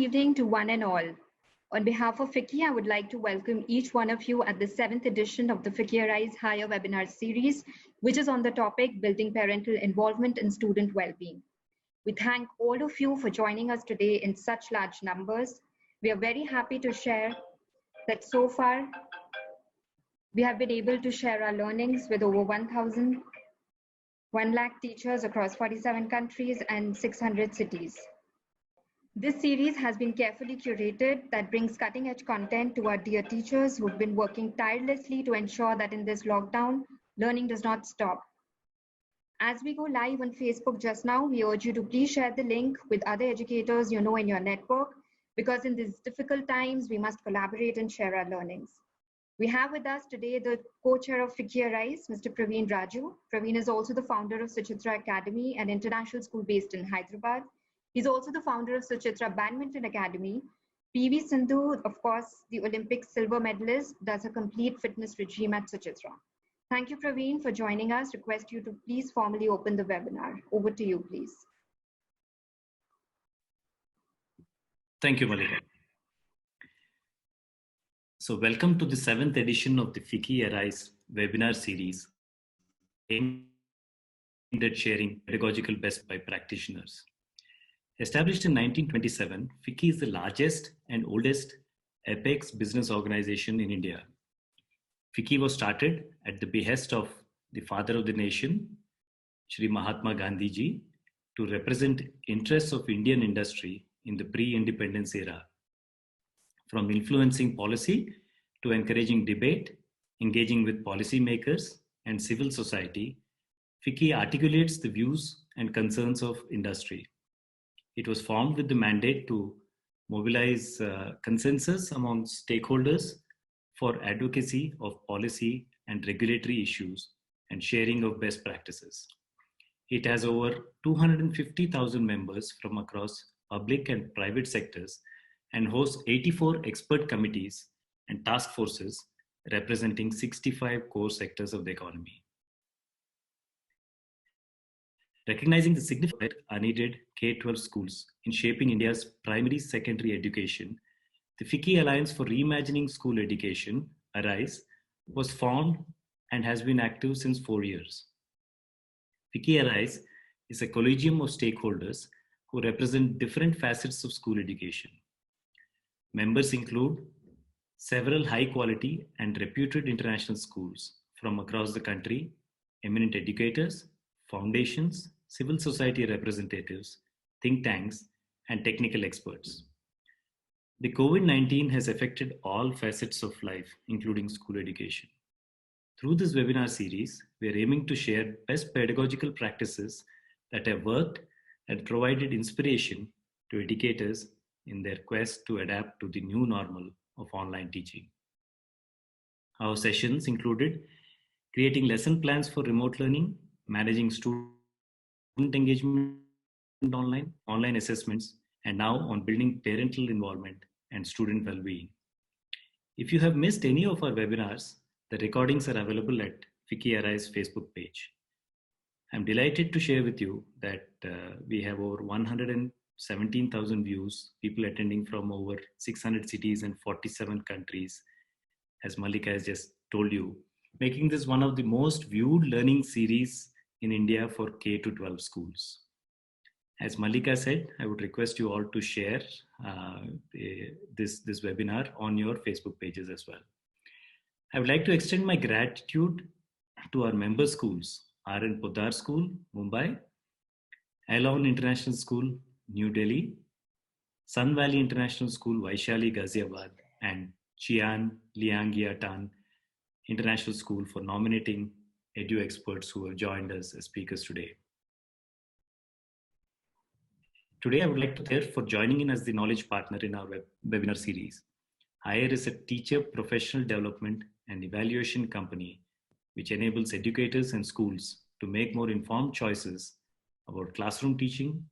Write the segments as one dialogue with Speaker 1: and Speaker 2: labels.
Speaker 1: evening to one and all. On behalf of FICCI, I would like to welcome each one of you at the 7th edition of the FICCI ARISE Highr webinar series, which is on the topic Building Parental Involvement in Student Wellbeing. We thank all of you for joining us today in such large numbers. We are very happy to share that so far, we have been able to share our learnings with over 1 lakh teachers across 47 countries and 600 cities. This series has been carefully curated that brings cutting-edge content to our dear teachers who've been working tirelessly to ensure that in this lockdown, learning does not stop. As we go live on Facebook just now, we urge you to please share the link with other educators you know in your network, because in these difficult times, we must collaborate and share our learnings. We have with us today the co-chair of FICCI ARISE, Mr. Praveen Raju. Praveen is also the founder of Suchitra Academy, an international school based in Hyderabad. He's also the founder of Suchitra Badminton Academy. PV Sindhu, of course, the Olympic silver medalist, does a complete fitness regime at Suchitra. Thank you, Praveen, for joining us. Request you to please formally open the webinar. Over to you, please.
Speaker 2: Thank you, Malika. So welcome to the 7th edition of the FICCI ARISE webinar series aimed at sharing pedagogical best by practitioners. Established in 1927, FICCI is the largest and oldest apex business organization in India. FICCI was started at the behest of the father of the nation, Shri Mahatma Gandhi ji, to represent interests of Indian industry in the pre-independence era. From influencing policy to encouraging debate, engaging with policymakers and civil society, FICCI articulates the views and concerns of industry. It was formed with the mandate to mobilize consensus among stakeholders for advocacy of policy and regulatory issues and sharing of best practices. It has over 250,000 members from across public and private sectors and hosts 84 expert committees and task forces representing 65 core sectors of the economy. Recognizing the significant unaided K-12 schools in shaping India's primary secondary education, the FICCI Alliance for Reimagining School Education, ARISE, was formed and has been active since 4 years. FICCI ARISE is a collegium of stakeholders who represent different facets of school education. Members include several high-quality and reputed international schools from across the country, eminent educators, foundations, civil society representatives, think tanks, and technical experts. The COVID-19 has affected all facets of life, including school education. Through this webinar series, we are aiming to share best pedagogical practices that have worked and provided inspiration to educators in their quest to adapt to the new normal of online teaching. Our sessions included creating lesson plans for remote learning, managing student engagement online assessments, and now on building parental involvement and student well-being. If you have missed any of our webinars, the recordings are available at FICCI ARISE Facebook page. I'm delighted to share with you that we have over 117,000 views, people attending from over 600 cities and 47 countries, as Malika has just told you, making this one of the most viewed learning series in India for K-12 schools. As Malika said, I would request you all to share this webinar on your Facebook pages as well. I would like to extend my gratitude to our member schools, R.N. Poddar School, Mumbai, Alon International School, New Delhi, Sun Valley International School, Vaishali, Ghaziabad, and Chian Liangiatan International School for nominating edu experts who have joined us as speakers today. Today, I would like to thank for joining in as the knowledge partner in our webinar series. Highr is a teacher professional development and evaluation company which enables educators and schools to make more informed choices about classroom teaching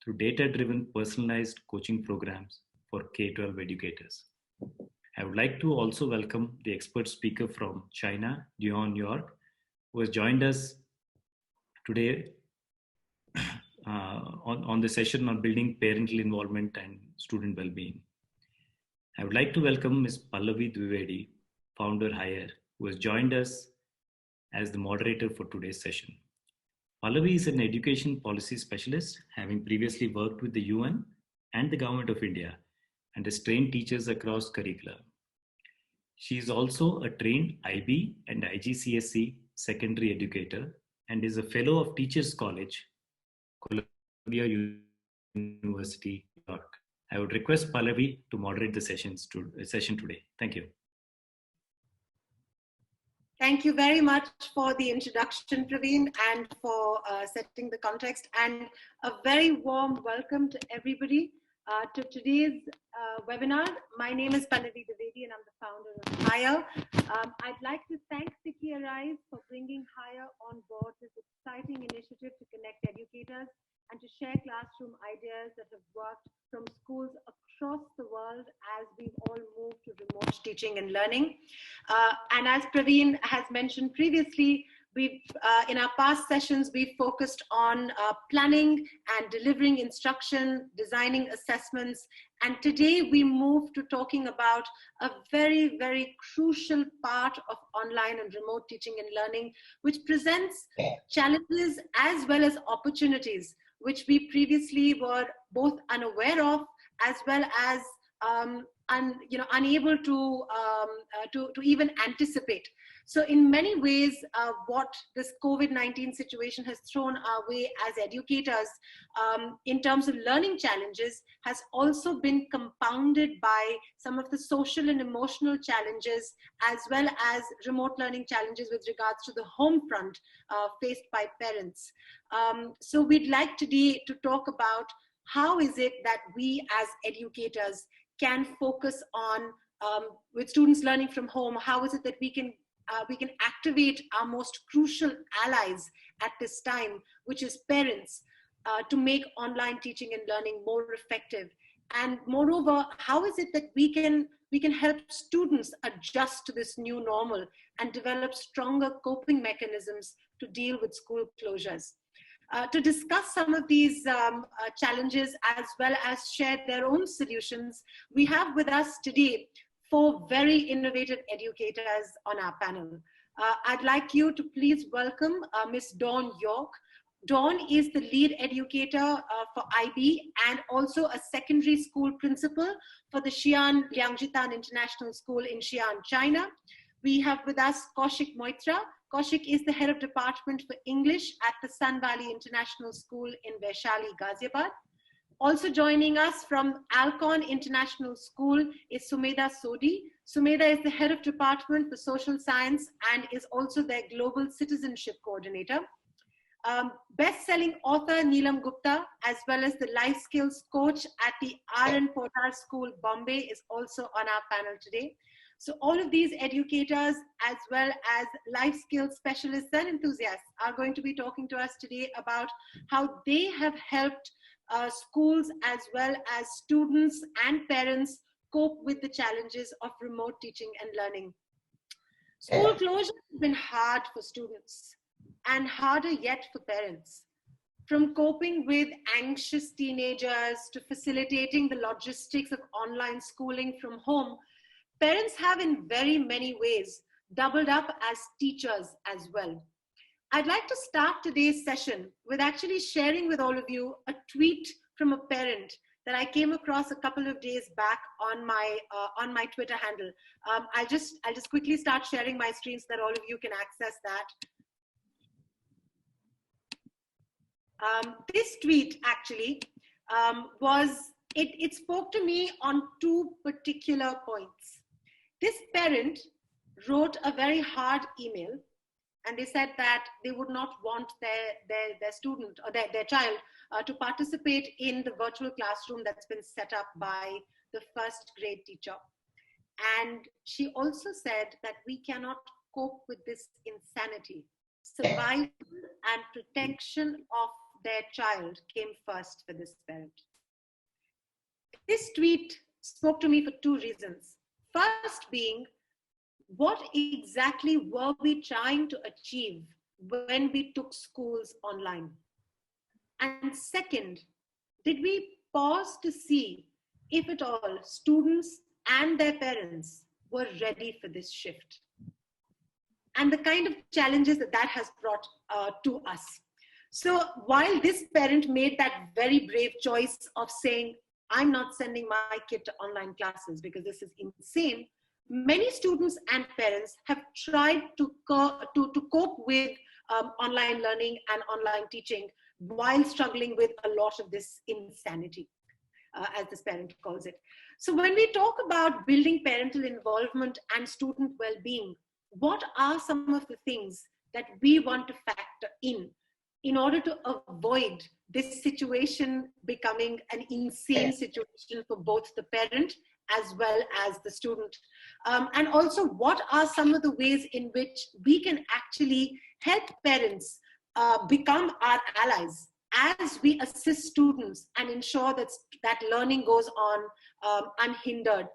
Speaker 2: through data-driven personalized coaching programs for K-12 educators. I would like to also welcome the expert speaker from China, Dion York, who has joined us today on the session on building parental involvement and student well-being. I would like to welcome Ms. Pallavi Dwivedi, founder Higher, who has joined us as the moderator for today's session. Pallavi is an education policy specialist, having previously worked with the UN and the Government of India and has trained teachers across curricula. She is also a trained IB and IGCSE secondary educator and is a fellow of Teachers College, Columbia University, New York. I would request Pallavi to moderate the session today. Thank you.
Speaker 3: Thank you very much for the introduction, Praveen, and for setting the context, and a very warm welcome to everybody to today's webinar. My name is Pallavi Dwivedi and I'm the founder of Higher. I'd like to thank FICCI ARISE for bringing Higher on board this exciting initiative to connect educators and to share classroom ideas that have worked from schools across the world as we've all moved to remote teaching and learning. And as Praveen has mentioned previously, we've in our past sessions, we've focused on planning and delivering instruction, designing assessments, and today we move to talking about a very, very crucial part of online and remote teaching and learning, which presents challenges as well as opportunities, which we previously were both unaware of as well as unable to even anticipate. So in many ways, what this COVID-19 situation has thrown our way as educators in terms of learning challenges has also been compounded by some of the social and emotional challenges, as well as remote learning challenges with regards to the home front faced by parents. So we'd like today to talk about how is it that we as educators can focus on, with students learning from home, how is it that we can activate our most crucial allies at this time, which is parents, to make online teaching and learning more effective. And moreover, how is it that we can help students adjust to this new normal and develop stronger coping mechanisms to deal with school closures. To discuss some of these challenges as well as share their own solutions, we have with us today 4 very innovative educators on our panel. I'd like you to please welcome Ms. Dawn York. Dawn is the lead educator for IB and also a secondary school principal for the Xi'an Liangjitan International School in Xi'an, China. We have with us Kaushik Moitra. Kaushik is the head of department for English at the Sun Valley International School in Vaishali, Ghaziabad. Also joining us from Alcon International School is Sumedha Sodhi. Sumedha is the head of department for social science and is also their global citizenship coordinator. Best-selling author Neelam Gupta, as well as the life skills coach at the R.N. Poddar School, Bombay, is also on our panel today. So all of these educators, as well as life skills specialists and enthusiasts, are going to be talking to us today about how they have helped schools as well as students and parents cope with the challenges of remote teaching and learning. School closure has been hard for students and harder yet for parents. From coping with anxious teenagers to facilitating the logistics of online schooling from home, parents have in very many ways doubled up as teachers as well. I'd like to start today's session with actually sharing with all of you a tweet from a parent that I came across a couple of days back on my Twitter handle. I'll just quickly start sharing my screen so that all of you can access that. This tweet actually it spoke to me on 2 particular points. This parent wrote a very hard email, and they said that they would not want their student or their child to participate in the virtual classroom that's been set up by the first grade teacher. And she also said that we cannot cope with this insanity. Survival and protection of their child came first for this parent. This tweet spoke to me for 2 reasons. First being, what exactly were we trying to achieve when we took schools online? And second, did we pause to see if at all students and their parents were ready for this shift? And the kind of challenges that that has brought to us. So while this parent made that very brave choice of saying, I'm not sending my kid to online classes because this is insane, many students and parents have tried to cope with online learning and online teaching while struggling with a lot of this insanity, as this parent calls it. So when we talk about building parental involvement and student well-being, what are some of the things that we want to factor in order to avoid this situation becoming an insane situation for both the parent as well as the student? And also, what are some of the ways in which we can actually help parents become our allies as we assist students and ensure that learning goes on unhindered?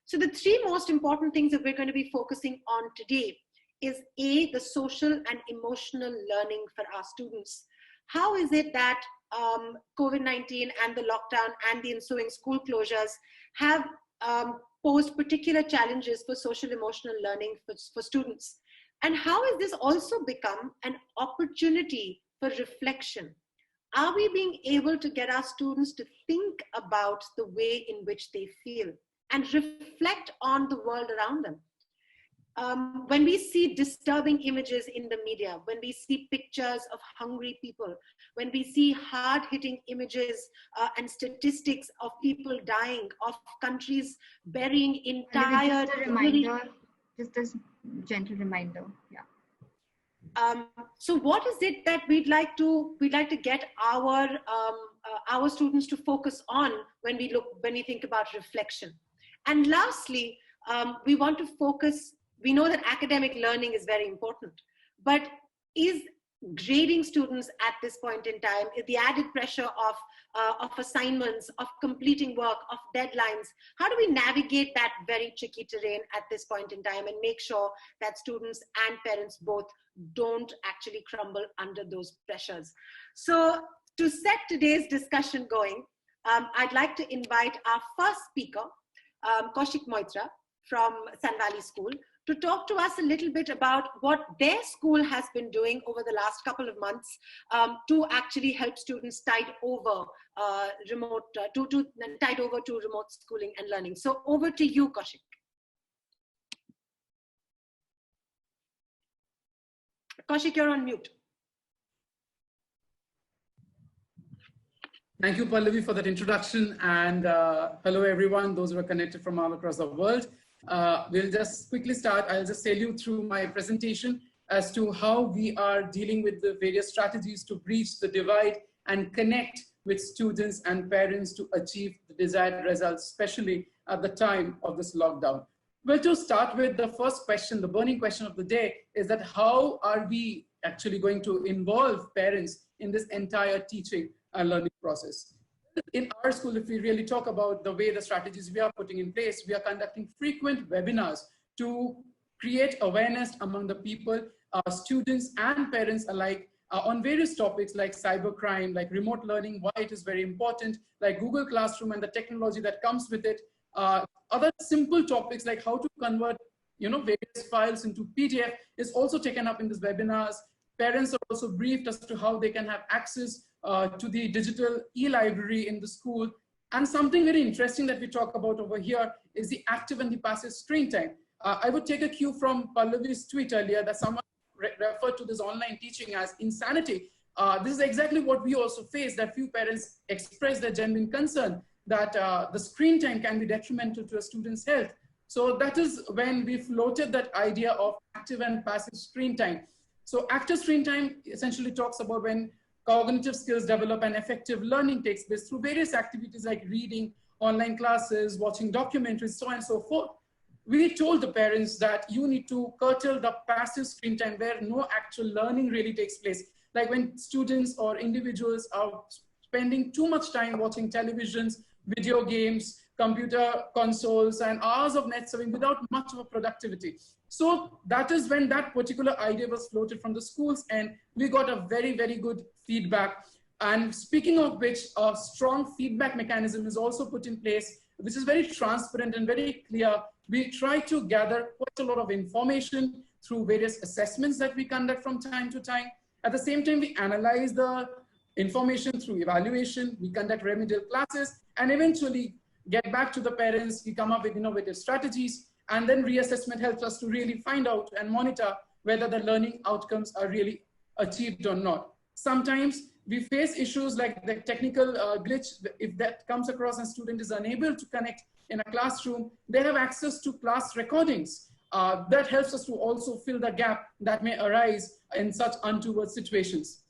Speaker 3: So the three most important things that we're going to be focusing on today is A, the social and emotional learning for our students. How is it that COVID-19 and the lockdown and the ensuing school closures have posed particular challenges for social emotional learning for students? And how has this also become an opportunity for reflection? Are we being able to get our students to think about the way in which they feel and reflect on the world around them? When we see disturbing images in the media, when we see pictures of hungry people, when we see hard-hitting images and statistics of people dying, of countries burying entire...
Speaker 1: Just a reminder, just a gentle reminder, yeah.
Speaker 3: So what is it that we'd like to get our students to focus on when we think about reflection? And lastly, we want to focus. We know that academic learning is very important, but is grading students at this point in time, is the added pressure of assignments, of completing work, of deadlines, how do we navigate that very tricky terrain at this point in time and make sure that students and parents both don't actually crumble under those pressures? So to set today's discussion going, I'd like to invite our first speaker, Kaushik Moitra from Sun Valley School, to talk to us a little bit about what their school has been doing over the last couple of months to actually help students tide over to remote schooling and learning. So over to you, Kaushik. Kaushik, you're on mute.
Speaker 4: Thank you, Pallavi, for that introduction. And hello, everyone, those who are connected from all across the world. We'll just quickly start. I'll just tell you through my presentation as to how we are dealing with the various strategies to breach the divide and connect with students and parents to achieve the desired results, especially at the time of this lockdown. Well, to start with, the first question, the burning question of the day is that how are we actually going to involve parents in this entire teaching and learning process? In our school, if we really talk about the way the strategies we are putting in place, we are conducting frequent webinars to create awareness among the people, students and parents alike, on various topics like cybercrime, like remote learning, why it is very important, like Google Classroom and the technology that comes with it. Other simple topics like how to convert, various files into PDF is also taken up in these webinars. Parents are also briefed as to how they can have access to the digital e-library in the school. And something very interesting that we talk about over here is the active and the passive screen time. I would take a cue from Pallavi's tweet earlier that someone referred to this online teaching as insanity. This is exactly what we also face, that few parents express their genuine concern that the screen time can be detrimental to a student's health. So that is when we floated that idea of active and passive screen time. So active screen time essentially talks about when cognitive skills develop and effective learning takes place through various activities like reading, online classes, watching documentaries, so on and so forth. We told the parents that you need to curtail the passive screen time where no actual learning really takes place. Like when students or individuals are spending too much time watching televisions, video games, computer consoles, and hours of net surfing without much of a productivity. So that is when that particular idea was floated from the schools, and we got a very, very good feedback. And speaking of which, a strong feedback mechanism is also put in place, which is very transparent and very clear. We try to gather quite a lot of information through various assessments that we conduct from time to time. At the same time, we analyze the information through evaluation, we conduct remedial classes, and eventually get back to the parents. We come up with innovative strategies, and then reassessment helps us to really find out and monitor whether the learning outcomes are really achieved or not. Sometimes we face issues like the technical glitch. If that comes across and student is unable to connect in a classroom, they have access to class recordings. That helps us to also fill the gap that may arise in such untoward situations.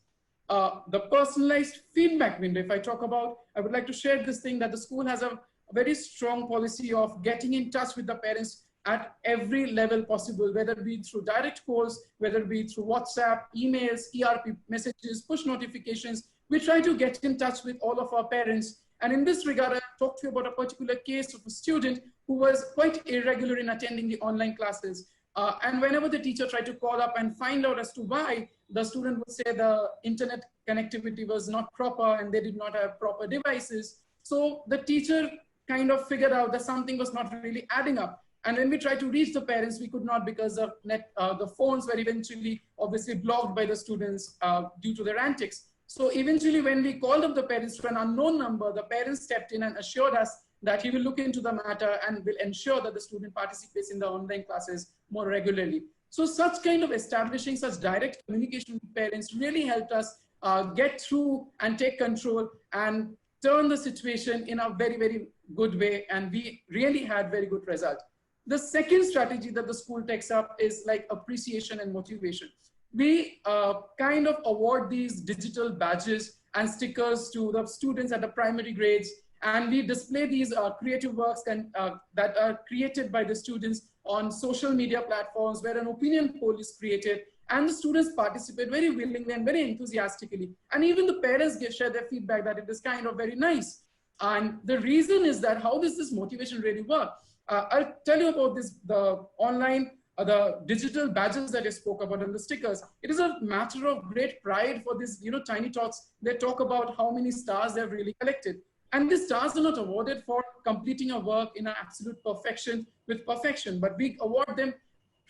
Speaker 4: The personalized feedback window, if I talk about, I would like to share this thing that the school has a very strong policy of getting in touch with the parents at every level possible, whether it be through direct calls, whether it be through WhatsApp, emails, ERP messages, push notifications. We try to get in touch with all of our parents. And in this regard, I'll talk to you about a particular case of a student who was quite irregular in attending the online classes. And whenever the teacher tried to call up and find out as to why, the student would say the internet connectivity was not proper and they did not have proper devices. So the teacher kind of figured out that something was not really adding up. And when we tried to reach the parents, we could not because of the phones were eventually obviously blocked by the students due to their antics. So eventually when we called up the parents to an unknown number, the parents stepped in and assured us that he will look into the matter and will ensure that the student participates in the online classes more regularly. So such kind of establishing such direct communication with parents really helped us get through and take control and turn the situation in a very, very good way. And we really had very good result. The second strategy that the school takes up is like appreciation and motivation. We kind of award these digital badges and stickers to the students at the primary grades, and we display these creative works that are created by the students on social media platforms where an opinion poll is created, and the students participate very willingly and very enthusiastically. And even the parents share their feedback that it is kind of very nice. And the reason is that how does this motivation really work? I'll tell you about this, the online, the digital badges that I spoke about and the stickers. It is a matter of great pride for these, tiny tots. They talk about how many stars they've really collected. And these stars are not awarded for completing a work in an absolute perfection with perfection, but we award them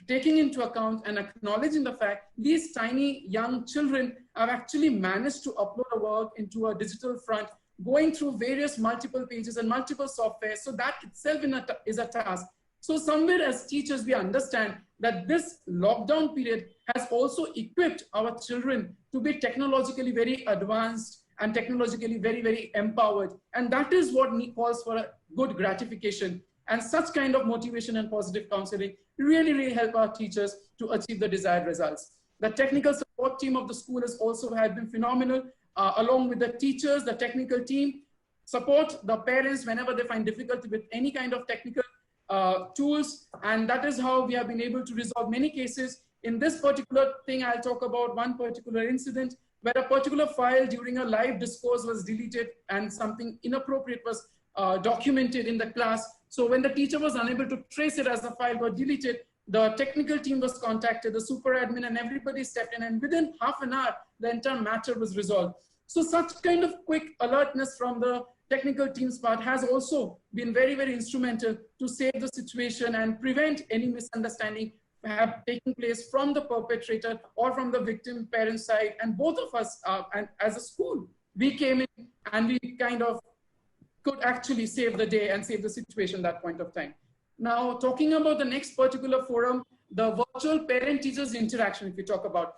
Speaker 4: taking into account and acknowledging the fact these tiny young children have actually managed to upload a work into a digital front, going through various multiple pages and multiple software. So that itself is a task. So somewhere as teachers, we understand that this lockdown period has also equipped our children to be technologically very advanced and technologically very, very empowered. And that is what calls for a good gratification. And such kind of motivation and positive counseling really, really help our teachers to achieve the desired results. The technical support team of the school has also been phenomenal. Along with the teachers, the technical team, support the parents whenever they find difficulty with any kind of technical tools. And that is how we have been able to resolve many cases. In this particular thing, I'll talk about one particular incident where a particular file during a live discourse was deleted and something inappropriate was documented in the class. So when the teacher was unable to trace it as the file got deleted, the technical team was contacted, the super admin and everybody stepped in, and within half an hour, the entire matter was resolved. So such kind of quick alertness from the technical team's part has also been very, very instrumental to save the situation and prevent any misunderstanding taking place from the perpetrator or from the victim parent side. And both of us, and as a school, we came in and we kind of could actually save the day and save the situation at that point of time. Now, talking about the next particular forum, the virtual parent-teachers interaction, if we talk about.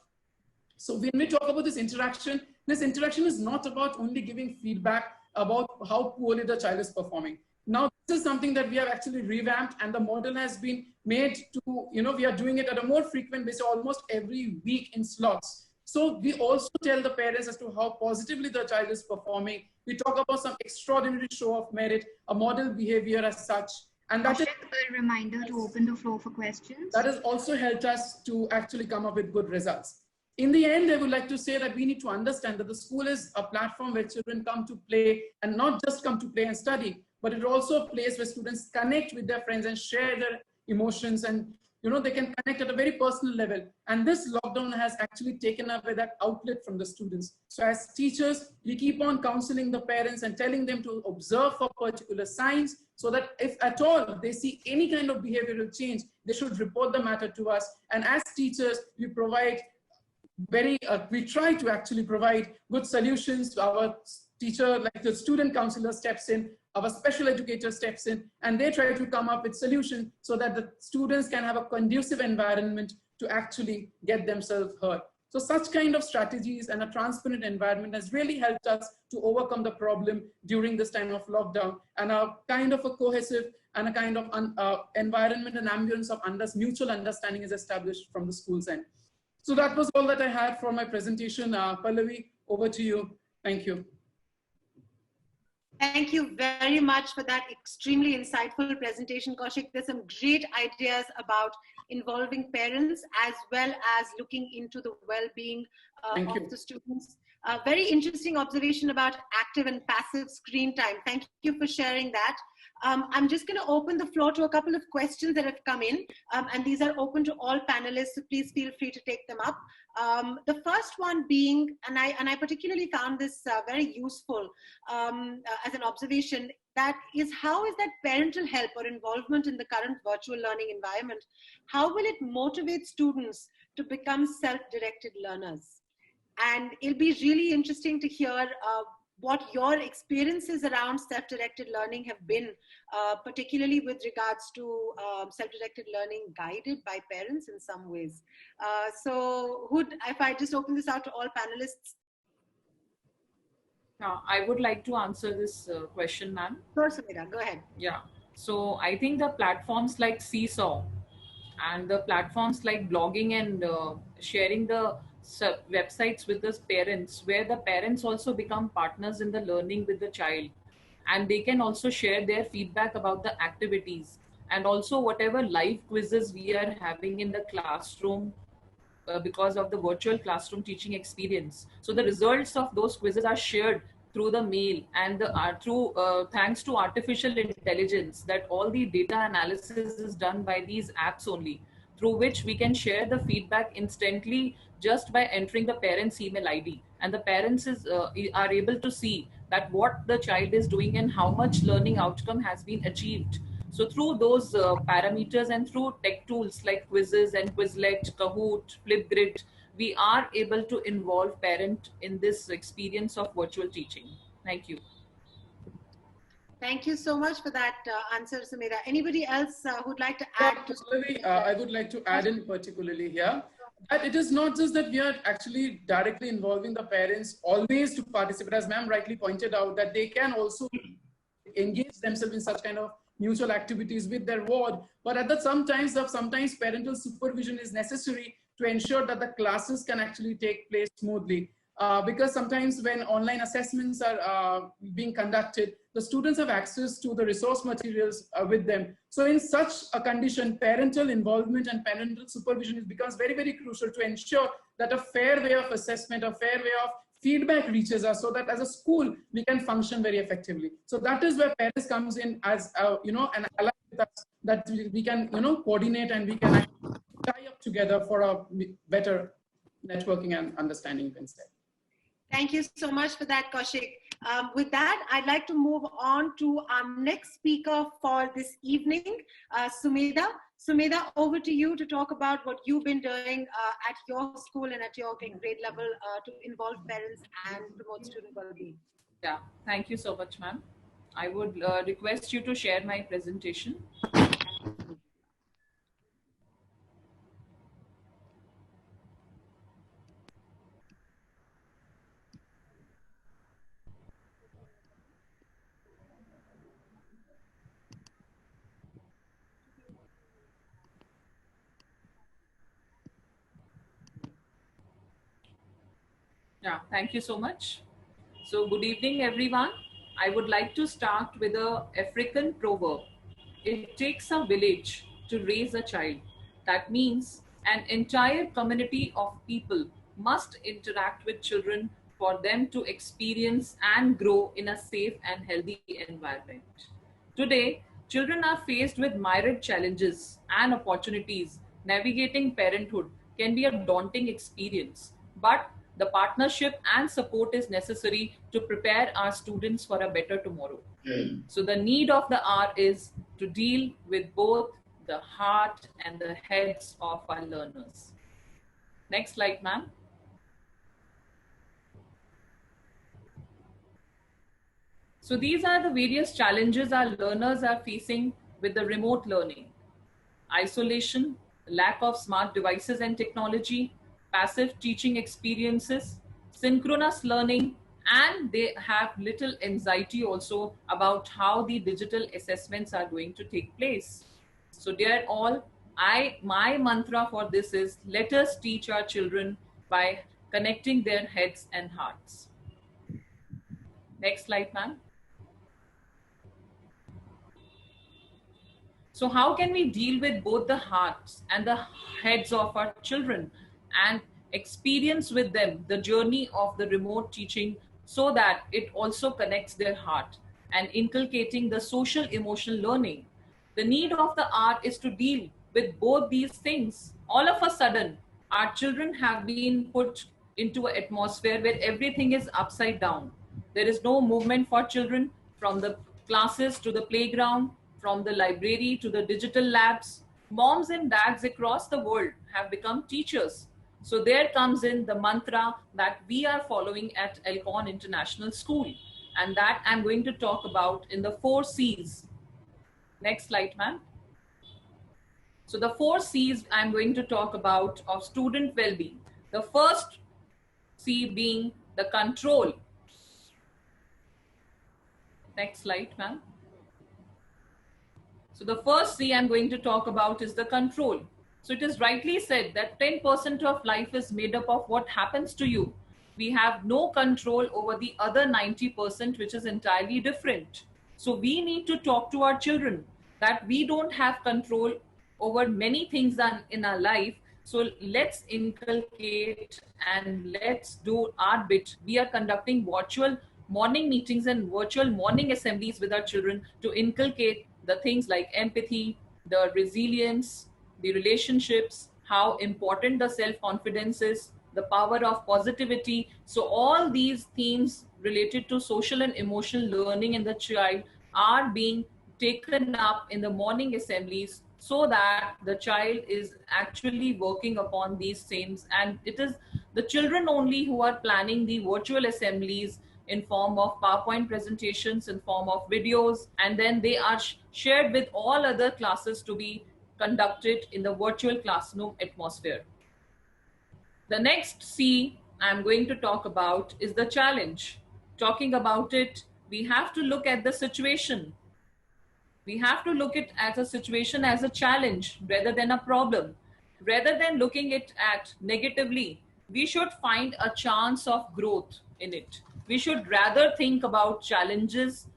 Speaker 4: So when we talk about this interaction is not about only giving feedback about how poorly the child is performing. Now, this is something that we have actually revamped, and the model has been made to, we are doing it at a more frequent basis, almost every week in slots. So we also tell the parents as to how positively the child is performing. We talk about some extraordinary show of merit, a model behavior as such. And that is
Speaker 1: a reminder to open the floor for questions.
Speaker 4: That has also helped us to actually come up with good results. In the end, I would like to say that we need to understand that the school is a platform where children come to play, and not just come to play and study, but it's also a place where students connect with their friends and share their emotions and they can connect at a very personal level. And this lockdown has actually taken away that outlet from the students. So as teachers, we keep on counseling the parents and telling them to observe for particular signs, so that if at all they see any kind of behavioral change, they should report the matter to us. And as teachers, we provide we try to actually provide good solutions. Our teacher, like the student counselor, steps in, our special educator steps in, and they try to come up with solutions so that the students can have a conducive environment to actually get themselves heard. So such kind of strategies and a transparent environment has really helped us to overcome the problem during this time of lockdown, and a kind of a cohesive and a kind of environment and ambience of mutual understanding is established from the school's end. So that was all that I had for my presentation. Pallavi, over to you. Thank you.
Speaker 3: Thank you very much for that extremely insightful presentation, Kaushik. There's some great ideas about involving parents as well as looking into the well-being of the students. Very interesting observation about active and passive screen time. Thank you for sharing that. I'm just going to open the floor to a couple of questions that have come in, and these are open to all panelists, so please feel free to take them up. The first one being, and I particularly found this very useful as an observation, that is, how is that parental help or involvement in the current virtual learning environment, how will it motivate students to become self-directed learners? And it'll be really interesting to hear what your experiences around self-directed learning have been, particularly with regards to self-directed learning guided by parents in some ways. So if I just open this out to all panelists.
Speaker 5: I would like to answer this question, ma'am.
Speaker 3: Sure, Sumedha, go ahead.
Speaker 5: Yeah, so I think the platforms like Seesaw and the platforms like blogging and sharing the websites with the parents, where the parents also become partners in the learning with the child, and they can also share their feedback about the activities, and also whatever live quizzes we are having in the classroom because of the virtual classroom teaching experience. So the results of those quizzes are shared through the mail, and thanks to artificial intelligence, that all the data analysis is done by these apps only, through which we can share the feedback instantly just by entering the parents' email ID. And the parents are able to see that what the child is doing and how much learning outcome has been achieved. So through those parameters and through tech tools like quizzes and Quizlet, Kahoot, Flipgrid, we are able to involve parent in this experience of virtual teaching. Thank you.
Speaker 3: Thank you so much for that answer, Sumedha. Anybody else who'd like to add?
Speaker 4: I would like to add in particularly here that it is not just that we are actually directly involving the parents always to participate, as ma'am rightly pointed out, that they can also engage themselves in such kind of mutual activities with their ward. But at that sometimes parental supervision is necessary to ensure that the classes can actually take place smoothly. Because sometimes when online assessments are being conducted, the students have access to the resource materials with them. So in such a condition, parental involvement and parental supervision becomes very, very crucial to ensure that a fair way of assessment, a fair way of feedback reaches us, so that as a school, we can function very effectively. So that is where parents comes in as, an ally with us, that we can, coordinate, and we can tie up together for a better networking and understanding, you can say.
Speaker 3: Thank you so much for that, Kaushik. With that, I'd like to move on to our next speaker for this evening, Sumedha. Sumedha, over to you to talk about what you've been doing at your school and at your grade level to involve parents and promote student well-being.
Speaker 5: Yeah, thank you so much, ma'am. I would request you to share my presentation. Yeah, thank you so much. So good evening, everyone. I would like to start with an African proverb. It takes a village to raise a child. That means an entire community of people must interact with children for them to experience and grow in a safe and healthy environment. Today, children are faced with myriad challenges and opportunities navigating parenthood can be a daunting experience, but the partnership and support is necessary to prepare our students for a better tomorrow. So the need of the hour is to deal with both the heart and the heads of our learners. Next slide, ma'am. So these are the various challenges our learners are facing with the remote learning. Isolation, lack of smart devices and technology, passive teaching experiences, synchronous learning, and they have little anxiety also about how the digital assessments are going to take place. So dear all, my mantra for this is, let us teach our children by connecting their heads and hearts. Next slide, ma'am. So how can we deal with both the hearts and the heads of our children and experience with them the journey of the remote teaching so that it also connects their heart and inculcating the social emotional learning? The need of the art is to deal with both these things. All of a sudden, our children have been put into an atmosphere where everything is upside down. There is no movement for children from the classes to the playground, from the library to the digital labs. Moms and dads across the world have become teachers. So there comes in the mantra that we are following at Alcon International School, and that I'm going to talk about in the 4 C's. Next slide, ma'am. So the 4 C's I'm going to talk about of student well-being. The first C being the control. Next slide, ma'am. So the first C I'm going to talk about is the control. So it is rightly said that 10% of life is made up of what happens to you. We have no control over the other 90%, which is entirely different. So we need to talk to our children that we don't have control over many things in our life. So let's inculcate and let's do our bit. We are conducting virtual morning meetings and virtual morning assemblies with our children to inculcate the things like empathy, the resilience, the relationships, how important the self-confidence is, the power of positivity. So all these themes related to social and emotional learning in the child are being taken up in the morning assemblies so that the child is actually working upon these themes. And it is the children only who are planning the virtual assemblies in form of PowerPoint presentations, in form of videos, and then they are shared with all other classes to be conducted in the virtual classroom atmosphere. The next C I'm going to talk about is the challenge. Talking about it, we have to look at the situation. We have to look at a situation as a challenge rather than a problem. Rather than looking at negatively, we should find a chance of growth in it. We should rather think about challenges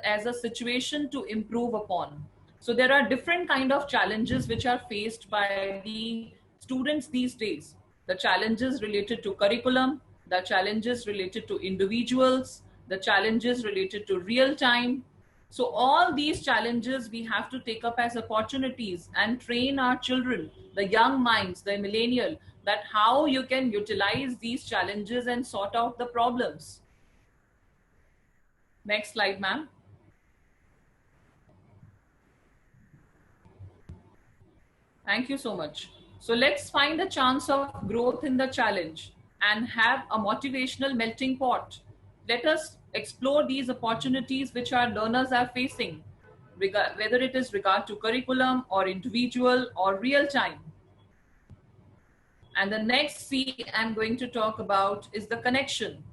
Speaker 5: as a situation to improve upon. So there are different kind of challenges which are faced by the students these days. The challenges related to curriculum, the challenges related to individuals, the challenges related to real time. So all these challenges we have to take up as opportunities and train our children, the young minds, the millennial, that how you can utilize these challenges and sort out the problems. Next slide, ma'am. Thank you so much. So let's find a chance of growth in the challenge and have a motivational melting pot. Let us explore these opportunities which our learners are facing, whether it is regard to curriculum or individual or real time. And the next C I'm going to talk about is the connection.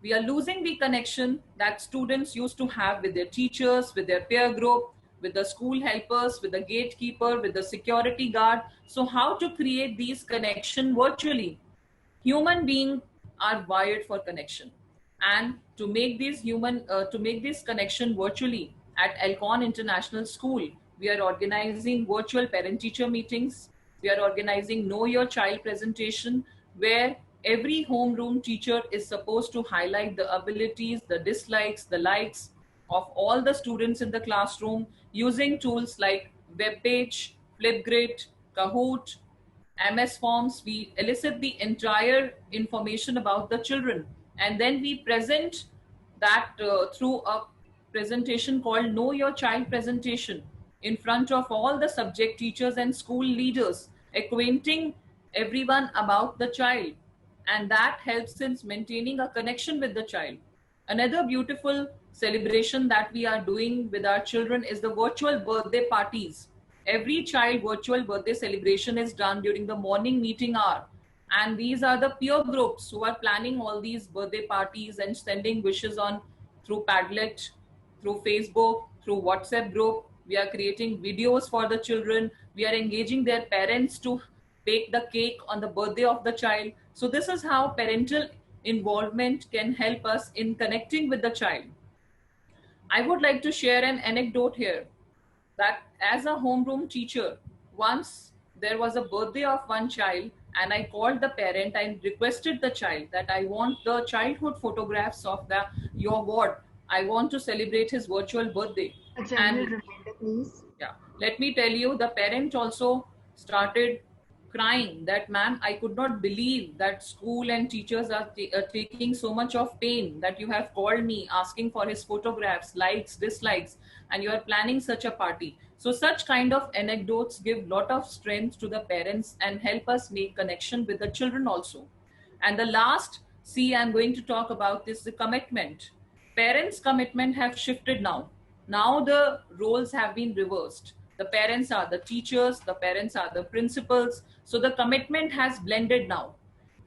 Speaker 5: We are losing the connection that students used to have with their teachers, with their peer group, with the school helpers, with the gatekeeper, with the security guard. So how to create these connections virtually? Human beings are wired for connection. And to make this connection virtually at Alcon International School, we are organizing virtual parent-teacher meetings. We are organizing Know Your Child presentation, where every homeroom teacher is supposed to highlight the abilities, the dislikes, the likes of all the students in the classroom using tools like web page, Flipgrid, Kahoot, MS Forms. We elicit the entire information about the children, and then we present that through a presentation called Know Your Child presentation in front of all the subject teachers and school leaders, acquainting everyone about the child, and that helps in maintaining a connection with the child. Another beautiful celebration that we are doing with our children is the virtual birthday parties. Every child virtual birthday celebration is done during the morning meeting hour. And these are the peer groups who are planning all these birthday parties and sending wishes on through Padlet, through Facebook, through WhatsApp group. We are creating videos for the children. We are engaging their parents to bake the cake on the birthday of the child. So this is how parental involvement can help us in connecting with the child. I would like to share an anecdote here that as a homeroom teacher, once there was a birthday of one child and I called the parent and requested the child that I want the childhood photographs of your ward. I want to celebrate his virtual birthday.
Speaker 1: A general reminder, please.
Speaker 5: Yeah, let me tell you, the parent also started crying that, ma'am, I could not believe that school and teachers are taking so much of pain, that you have called me asking for his photographs, likes, dislikes, and you are planning such a party. So such kind of anecdotes give lot of strength to the parents and help us make connection with the children also. And the last C I'm going to talk about is the commitment. Parents' commitment have shifted now. Now the roles have been reversed. The parents are the teachers, the parents are the principals. So the commitment has blended now.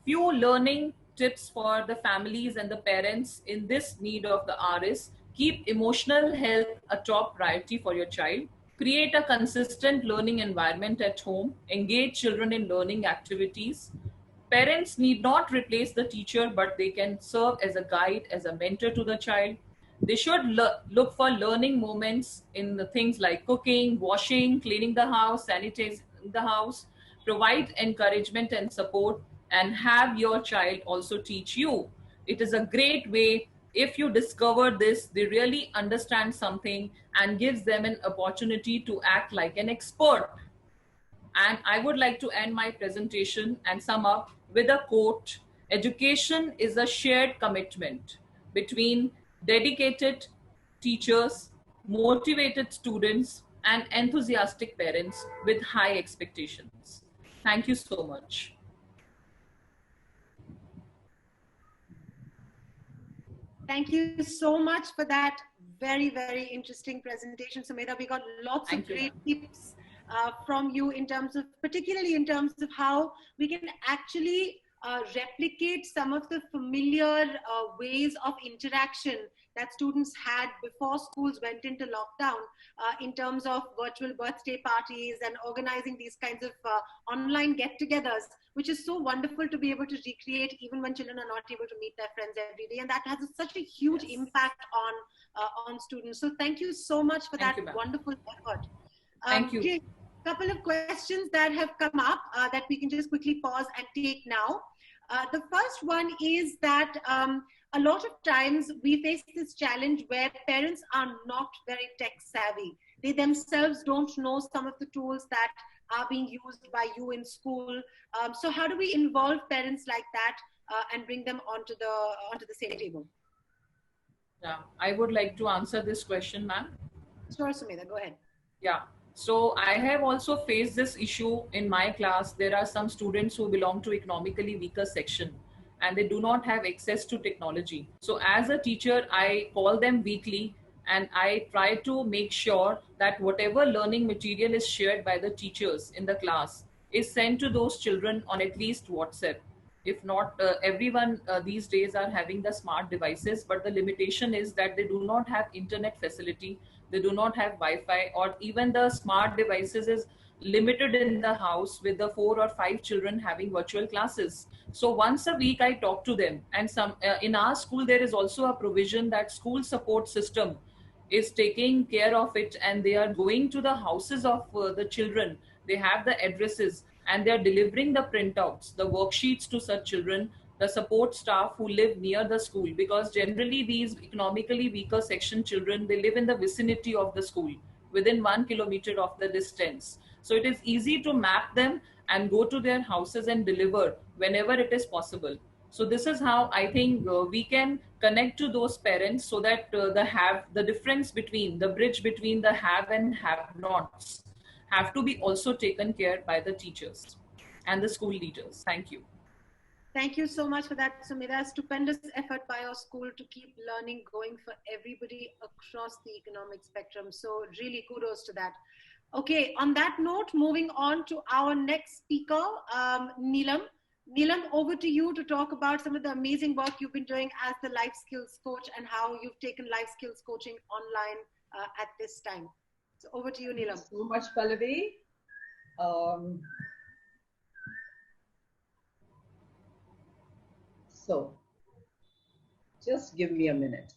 Speaker 5: Few learning tips for the families and the parents in this need of the hour is: keep emotional health a top priority for your child. Create a consistent learning environment at home. Engage children in learning activities. Parents need not replace the teacher, but they can serve as a guide, as a mentor to the child. They should look for learning moments in the things like cooking, washing, cleaning the house, sanitizing the house. Provide encouragement and support, and have your child also teach you. It is a great way. If you discover this, they really understand something and gives them an opportunity to act like an expert. And I would like to end my presentation and sum up with a quote: education is a shared commitment between dedicated teachers, motivated students, and enthusiastic parents with high expectations. Thank you so much.
Speaker 3: Thank you so much for that very, very interesting presentation, Sumedha. We got lots of great tips from you in terms of, particularly in terms of how we can actually replicate some of the familiar ways of interaction that students had before schools went into lockdown, in terms of virtual birthday parties and organizing these kinds of online get-togethers, which is so wonderful to be able to recreate even when children are not able to meet their friends every day. And that has such a huge impact on students. So thank you so much for that wonderful effort.
Speaker 5: Thank you.
Speaker 3: Okay, couple of questions that have come up that we can just quickly pause and take now. The first one is that a lot of times we face this challenge where parents are not very tech savvy. They themselves don't know some of the tools that are being used by you in school. So how do we involve parents like that and bring them onto the same table?
Speaker 5: Yeah, I would like to answer this question, ma'am.
Speaker 3: Sure, Sumedha, go ahead.
Speaker 5: Yeah. So I have also faced this issue in my class. There are some students who belong to economically weaker section and they do not have access to technology. So as a teacher, I call them weekly and I try to make sure that whatever learning material is shared by the teachers in the class is sent to those children on at least WhatsApp. If not, everyone these days are having the smart devices, but the limitation is that they do not have internet facility. They do not have Wi-Fi, or even the smart devices is limited in the house with the 4 or 5 children having virtual classes. So once a week I talk to them, and some in our school there is also a provision that school support system is taking care of it, and they are going to the houses of the children. They have the addresses and they are delivering the printouts, the worksheets to such children, the support staff who live near the school, because generally these economically weaker section children, they live in the vicinity of the school within 1 kilometer of the distance. So it is easy to map them and go to their houses and deliver whenever it is possible. So this is how I think we can connect to those parents, so that the difference between the bridge between the have and have nots have to be also taken care by the teachers and the school leaders. Thank you.
Speaker 3: Thank you so much for that, Sumira. Stupendous effort by your school to keep learning going for everybody across the economic spectrum. So really kudos to that. Okay, on that note, moving on to our next speaker, Neelam. Neelam, over to you to talk about some of the amazing work you've been doing as the life skills coach and how you've taken life skills coaching online at this time. So over to you, Neelam.
Speaker 6: Thank you so much, Pallavi. So, just give me a minute.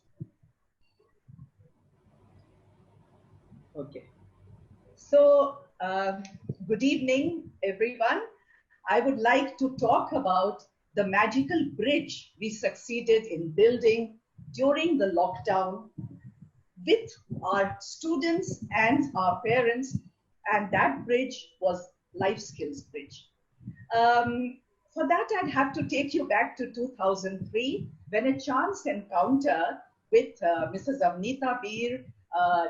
Speaker 6: Okay. So, good evening, everyone. I would like to talk about the magical bridge we succeeded in building during the lockdown with our students and our parents, and that bridge was Life Skills Bridge. For that, I'd have to take you back to 2003, when a chance encounter with Mrs. Avnita Beer,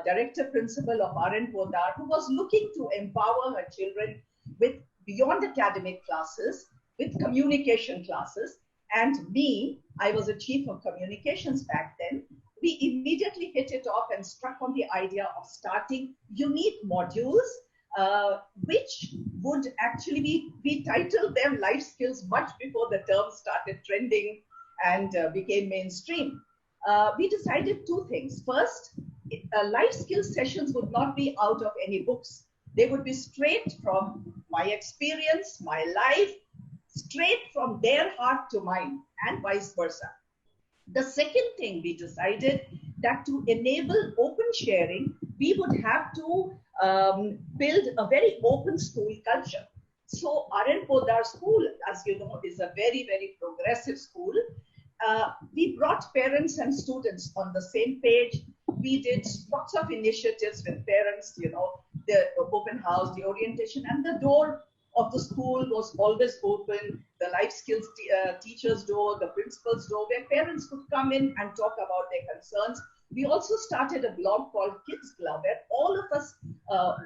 Speaker 6: Director Principal of RN Podar, who was looking to empower her children with beyond academic classes, with communication classes. And me, I was a chief of communications back then. We immediately hit it off and struck on the idea of starting unique modules, which would actually be, we titled them life skills much before the term started trending and became mainstream. We decided two things. First, life skills sessions would not be out of any books. They would be straight from my experience, my life, straight from their heart to mine, and vice versa. The second thing we decided, that to enable open sharing, we would have to build a very open school culture. So RN Podar School, as you know, is a very, very progressive school. We brought parents and students on the same page. We did lots of initiatives with parents, you know, the open house, the orientation, and the door of the school was always open. The life skills teacher's door, the principal's door, where parents could come in and talk about their concerns. We also started a blog called Kids Club, where all of us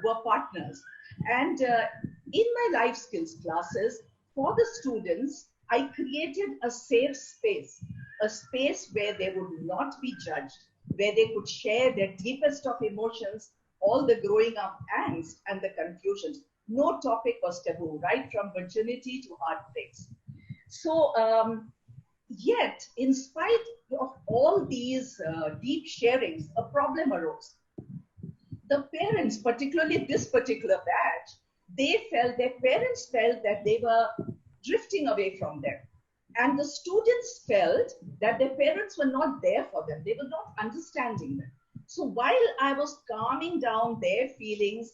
Speaker 6: were partners. And in my life skills classes, for the students, I created a safe space, a space where they would not be judged, where they could share their deepest of emotions, all the growing up angst and the confusions. No topic was taboo, right from virginity to heartbreaks. So, yet, in spite of all these deep sharings, a problem arose. The parents, particularly this particular batch, their parents felt that they were drifting away from them. And the students felt that their parents were not there for them. They were not understanding them. So while I was calming down their feelings,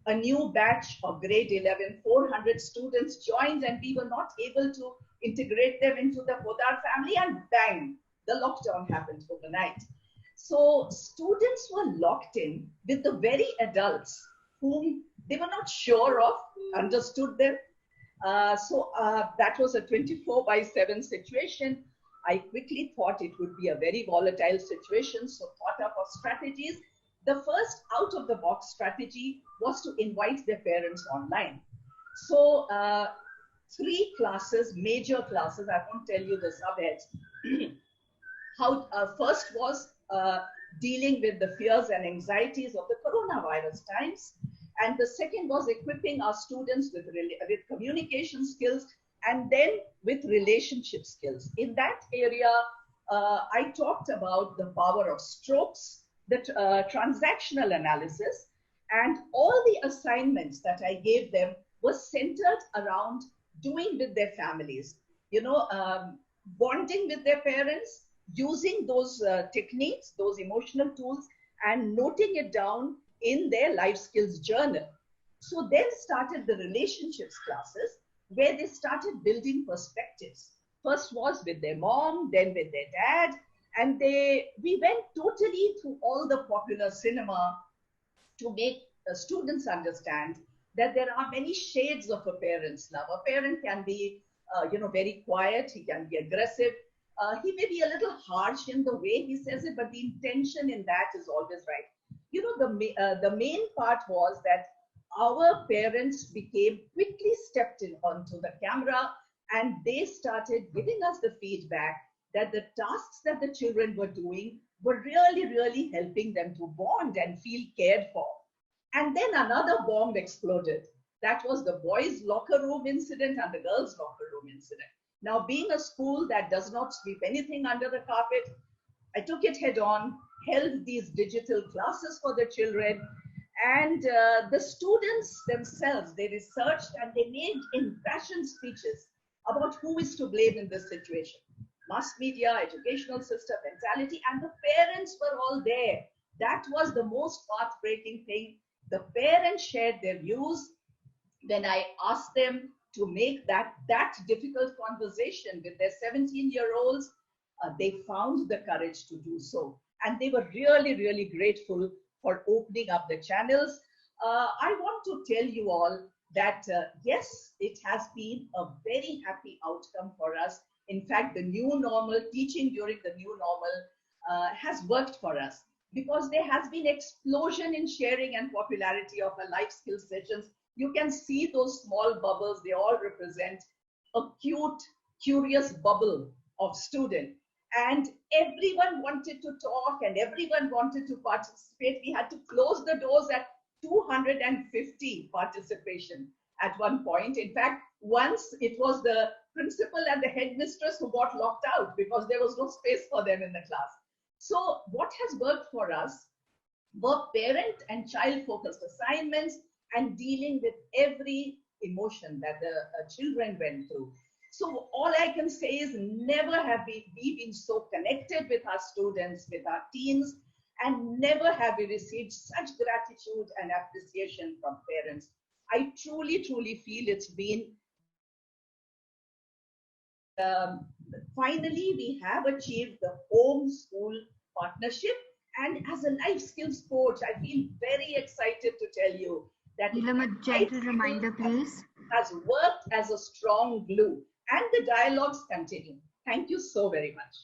Speaker 6: a new batch of grade 11, 400 students joined, and we were not able to integrate them into the Podar family, and bang, the lockdown happened overnight. So students were locked in with the very adults whom they were not sure of, understood them. So that was a 24/7 situation. I quickly thought it would be a very volatile situation, so thought up of strategies. The first out-of-the-box strategy was to invite their parents online. So 3 classes, major classes, I won't tell you the subheads. First was dealing with the fears and anxieties of the coronavirus times. And the second was equipping our students with communication skills, and then with relationship skills. In that area, I talked about the power of strokes, the transactional analysis, and all the assignments that I gave them was centered around doing with their families, you know, bonding with their parents, using those techniques, those emotional tools, and noting it down in their life skills journal. So then started the relationships classes, where they started building perspectives. First was with their mom, then with their dad, and we went totally through all the popular cinema to make students understand that there are many shades of a parent's love. A parent can be, very quiet. He can be aggressive. He may be a little harsh in the way he says it, but the intention in that is always right. The main part was that our parents quickly stepped in onto the camera, and they started giving us the feedback that the tasks that the children were doing were really, really helping them to bond and feel cared for. And then another bomb exploded. That was the boys' locker room incident and the girls' locker room incident. Now, being a school that does not sweep anything under the carpet, I took it head on, held these digital classes for the children, and the students themselves, they researched and they made impassioned speeches about who is to blame in this situation. Mass media, educational system, mentality, and the parents were all there. That was the most heartbreaking thing. The parents shared their views. When I asked them to make that difficult conversation with their 17-year-olds, they found the courage to do so. And they were really, really grateful for opening up the channels. I want to tell you all that, yes, it has been a very happy outcome for us. In fact, the new normal, teaching during the new normal has worked for us, because there has been explosion in sharing and popularity of our life skills sessions. You can see those small bubbles. They all represent a cute, curious bubble of student. And everyone wanted to talk and everyone wanted to participate. We had to close the doors at 250 participation at one point. In fact, once it was the principal and the headmistress who got locked out because there was no space for them in the class. So what has worked for us were parent and child focused assignments and dealing with every emotion that the children went through. So all I can say is never have we been so connected with our students, with our teens, and never have we received such gratitude and appreciation from parents. I truly, truly feel it's been, finally, we have achieved the home-school partnership. And as a life skills coach, I feel very excited to tell you that
Speaker 1: a gentle reminder, please.
Speaker 6: Has worked as a strong glue, and the dialogues continue. Thank you so very much.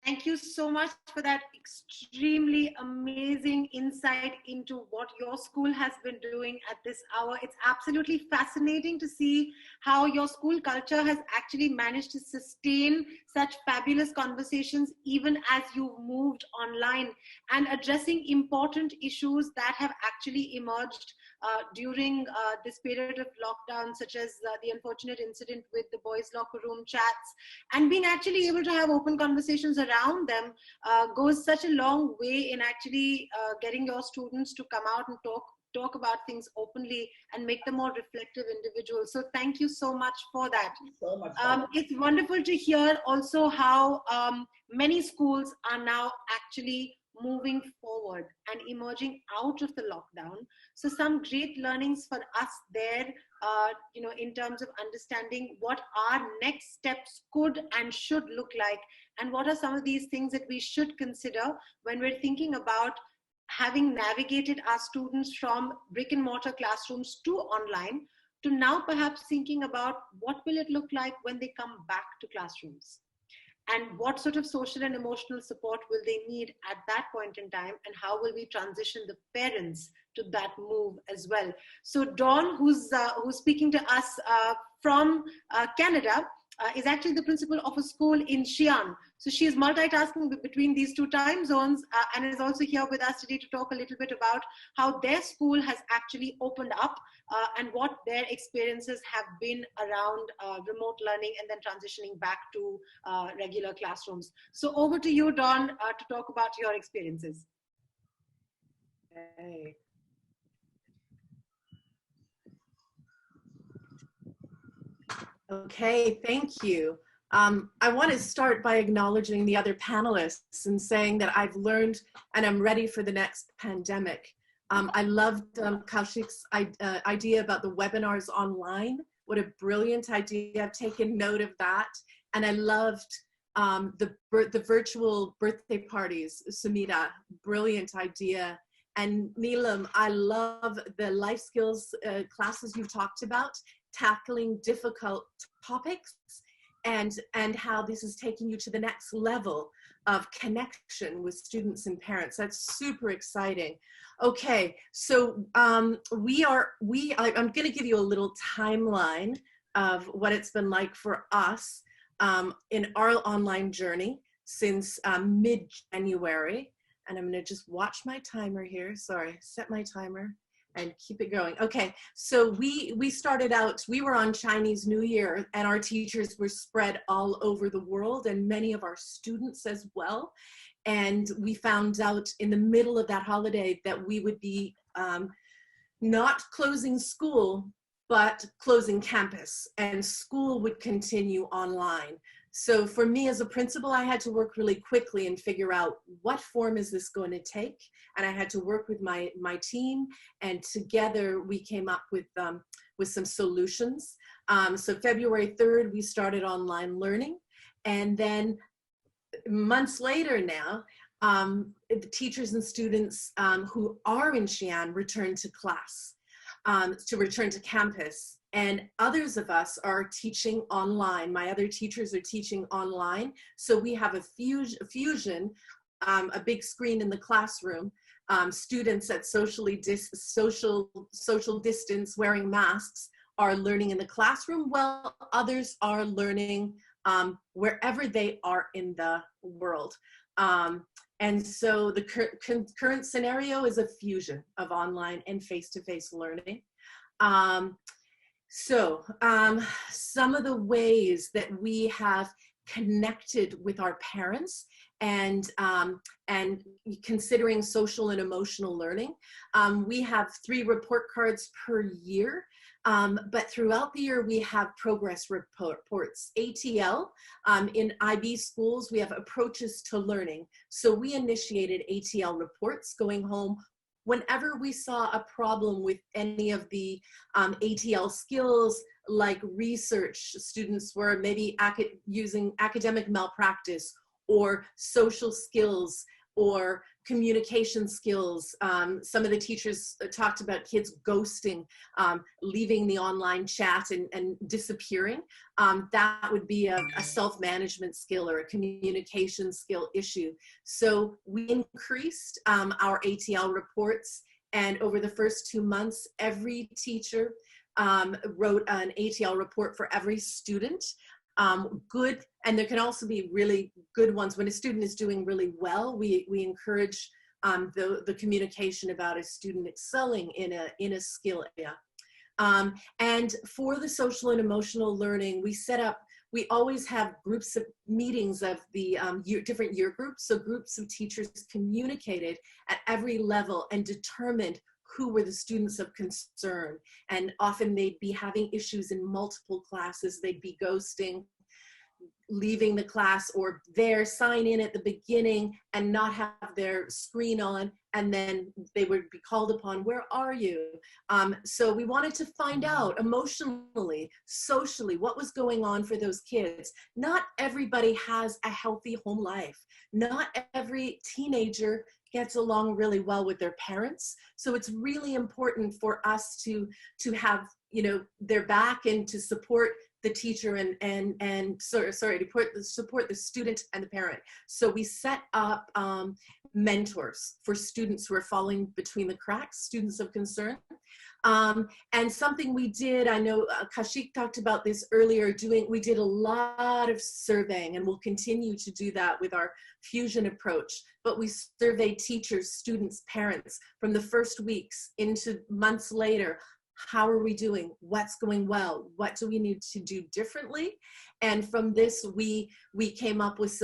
Speaker 3: Thank you so much for that extremely amazing insight into what your school has been doing at this hour. It's absolutely fascinating to see how your school culture has actually managed to sustain such fabulous conversations even as you've moved online and addressing important issues that have actually emerged during this period of lockdown, such as the unfortunate incident with the boys' locker room chats, and being actually able to have open conversations around them goes such a long way in actually getting your students to come out and talk about things openly and make them more reflective individuals. So thank you so much for that.
Speaker 6: So much
Speaker 3: it's wonderful to hear also how many schools are now actually moving forward and emerging out of the lockdown. So some great learnings for us there, in terms of understanding what our next steps could and should look like, and what are some of these things that we should consider when we're thinking about having navigated our students from brick and mortar classrooms to online, to now perhaps thinking about what will it look like when they come back to classrooms. And what sort of social and emotional support will they need at that point in time, and how will we transition the parents to that move as well? So Dawn, who's speaking to us from Canada, is actually the principal of a school in Xi'an. So she is multitasking between these two time zones and is also here with us today to talk a little bit about how their school has actually opened up and what their experiences have been around remote learning and then transitioning back to regular classrooms. So over to you, Dawn, to talk about your experiences.
Speaker 7: Okay. Okay, thank you. I want to start by acknowledging the other panelists and saying that I've learned and I'm ready for the next pandemic. I loved Kaushik's idea about the webinars online. What a brilliant idea. I've taken note of that. And I loved The virtual birthday parties, Sumita, brilliant idea. And Neelam, I love the life skills classes you've talked about, tackling difficult topics and how this is taking you to the next level of connection with students and parents. That's super exciting. Okay, so I'm going to give you a little timeline of what it's been like for us in our online journey since mid-January. And I'm going to just watch my timer here. Sorry, set my timer and keep it going. Okay, so we started out, we were on Chinese New Year, and our teachers were spread all over the world, and many of our students as well. And we found out in the middle of that holiday that we would be not closing school, but closing campus, and school would continue online. So for me as a principal, I had to work really quickly and figure out what form is this going to take. And I had to work with my team, and together we came up with some solutions. So February 3rd, we started online learning. And then months later now, the teachers and students who are in Xi'an return to class, to return to campus. And others of us are teaching online. My other teachers are teaching online. So we have a fusion, a big screen in the classroom, students at social distance wearing masks are learning in the classroom, while others are learning wherever they are in the world. And so the current scenario is a fusion of online and face-to-face learning. So some of the ways that we have connected with our parents and considering social and emotional learning, we have 3 report cards per year. But throughout the year, we have progress reports. ATL, in IB schools, we have approaches to learning. So we initiated ATL reports going home whenever we saw a problem with any of the ATL skills, like research, students were maybe using academic malpractice, or social skills, or communication skills. Some of the teachers talked about kids ghosting, leaving the online chat and disappearing. That would be a self-management skill or a communication skill issue. So we increased our ATL reports, and over the first 2 months, every teacher wrote an ATL report for every student. Good, and there can also be really good ones. When a student is doing really well, we encourage the communication about a student excelling in a skill area. And for the social and emotional learning, we always have groups of meetings of the different year groups. So groups of teachers communicated at every level and determined who were the students of concern. And often they'd be having issues in multiple classes. They'd be ghosting, leaving the class, or sign in at the beginning and not have their screen on, and then they would be called upon, where are you? So we wanted to find out emotionally, socially, what was going on for those kids. Not everybody has a healthy home life. Not every teenager gets along really well with their parents. So it's really important for us to have, their back and to support the teacher and support the student and the parent. So we set up mentors for students who are falling between the cracks, students of concern. And something we did, I know Kaushik talked about this earlier, we did a lot of surveying, and we'll continue to do that with our fusion approach. But we surveyed teachers, students, parents from the first weeks into months later. How are we doing? What's going well? What do we need to do differently? And from this, we came up with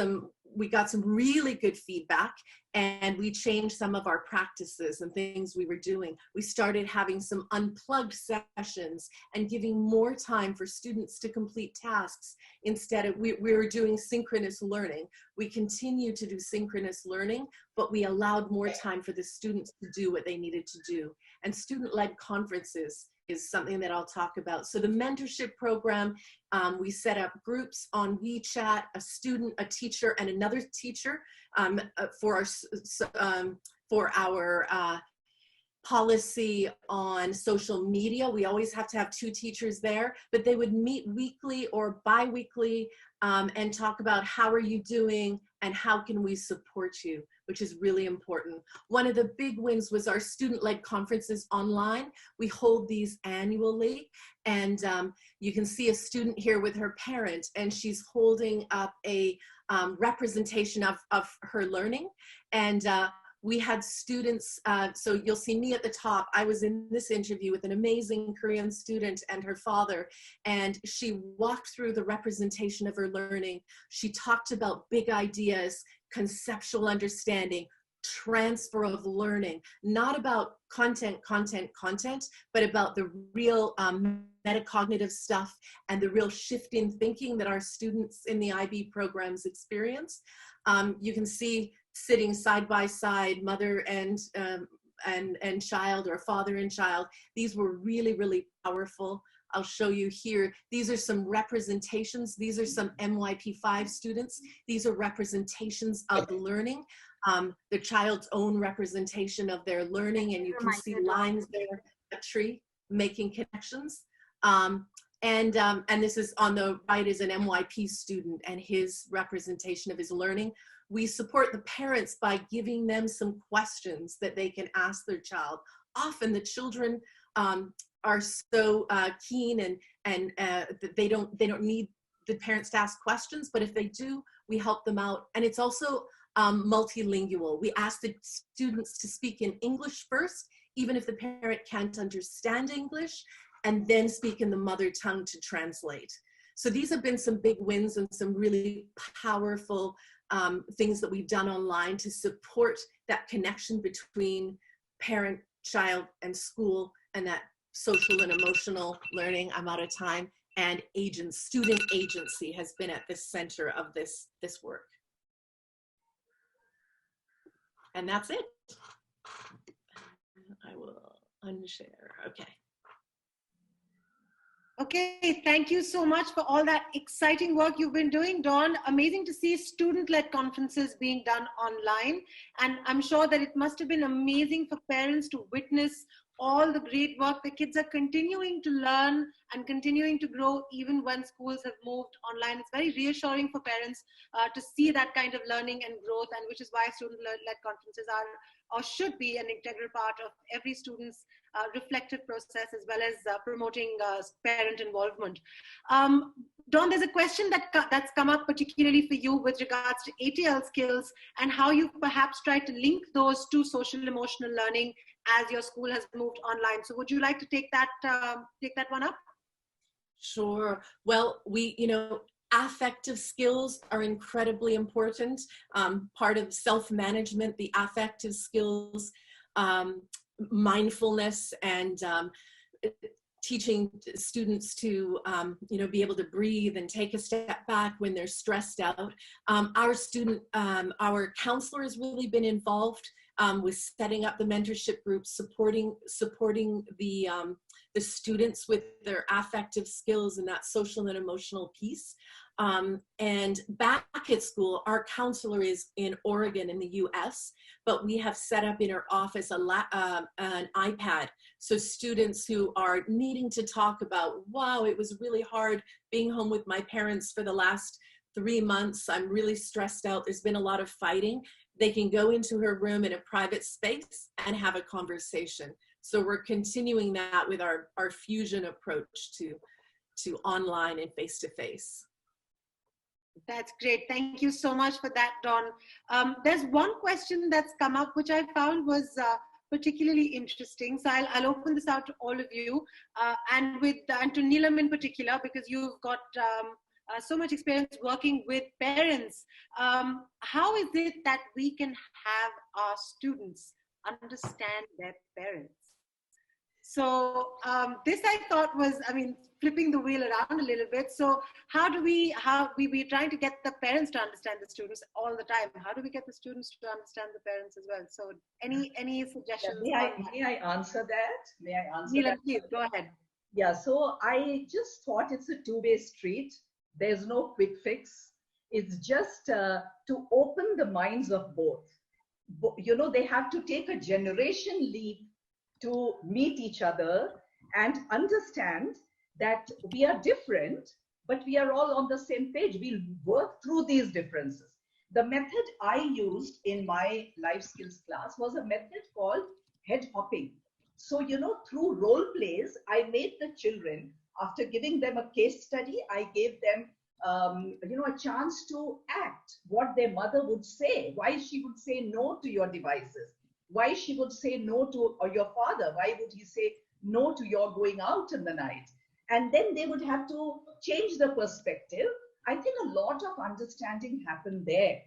Speaker 7: we got some really good feedback, and we changed some of our practices and things we were doing. We started having some unplugged sessions and giving more time for students to complete tasks instead of, we were doing synchronous learning. We continue to do synchronous learning, but we allowed more time for the students to do what they needed to do. And student-led conferences is something that I'll talk about. So the mentorship program, we set up groups on WeChat, a student, a teacher, and another teacher for our policy on social media. We always have to have 2 teachers there, but they would meet weekly or bi-weekly and talk about how are you doing and how can we support you, which is really important. One of the big wins was our student-led conferences online. We hold these annually, and you can see a student here with her parent, and she's holding up a representation of her learning. And we had students, so you'll see me at the top. I was in this interview with an amazing Korean student and her father, and she walked through the representation of her learning. She talked about big ideas, conceptual understanding, transfer of learning, not about content, but about the real metacognitive stuff and the real shift in thinking that our students in the IB programs experience. You can see sitting side by side, mother and child, or father and child. These were really, really powerful. I'll show you here. These are some representations. These are some MYP5 students. These are representations of learning, the child's own representation of their learning, and you can see lines there, a tree, making connections. And this is on the right is an MYP student and his representation of his learning. We support the parents by giving them some questions that they can ask their child. Often the children are so keen and they don't need the parents to ask questions, but if they do, we help them out. And it's also multilingual. We ask the students to speak in English first, even if the parent can't understand English, and then speak in the mother tongue to translate. So these have been some big wins and some really powerful things that we've done online to support that connection between parent, child, and school, and that social and emotional learning. I'm out of time. And student agency has been at the center of this work. And that's it. I will unshare. Okay.
Speaker 3: Okay, thank you so much for all that exciting work you've been doing, Dawn. Amazing to see student-led conferences being done online. And I'm sure that it must have been amazing for parents to witness all the great work the kids are continuing to learn and continuing to grow even when schools have moved online. It's very reassuring for parents to see that kind of learning and growth, and which is why student-led conferences are or should be an integral part of every student's reflective process, as well as promoting parent involvement. Dawn, there's a question that's come up particularly for you with regards to ATL skills and how you've perhaps tried to link those to social emotional learning as your school has moved online. So would you like to take that one up?
Speaker 7: Sure. Well, affective skills are incredibly important. Part of self-management, the affective skills, mindfulness, and teaching students to be able to breathe and take a step back when they're stressed out. Our counselor has really been involved with setting up the mentorship groups, supporting the students with their affective skills and that social and emotional piece. And back at school, our counselor is in Oregon in the US, but we have set up in our office an iPad. So students who are needing to talk about, wow, it was really hard being home with my parents for the last 3 months. I'm really stressed out. There's been a lot of fighting. They can go into her room in a private space and have a conversation. So we're continuing that with our fusion approach to online and face-to-face.
Speaker 3: That's great. Thank you so much for that, Dawn. There's one question that's come up, which I found was particularly interesting. So I'll open this out to all of you, and to Neelam in particular, because you've got so much experience working with parents. How is it that we can have our students understand their parents? So this I thought was, I mean, flipping the wheel around a little bit. So we're trying to get the parents to understand the students all the time. How do we get the students to understand the parents as well? So any suggestions?
Speaker 6: Yeah, may I answer that? May I answer
Speaker 3: Neelam,
Speaker 6: that?
Speaker 3: please go ahead.
Speaker 6: Yeah, so I just thought it's a two-way street. There's no quick fix. It's just to open the minds of both. You know, they have to take a generation leap to meet each other and understand that we are different, but we are all on the same page. We'll work through these differences. The method I used in my life skills class was a method called head hopping. So, you know, through role plays, I made the children, after giving them a case study, I gave them, you know, a chance to act what their mother would say, why she would say no to your devices, why she would say no to your father, why would he say no to your going out in the night. And then they would have to change the perspective. I think a lot of understanding happened there.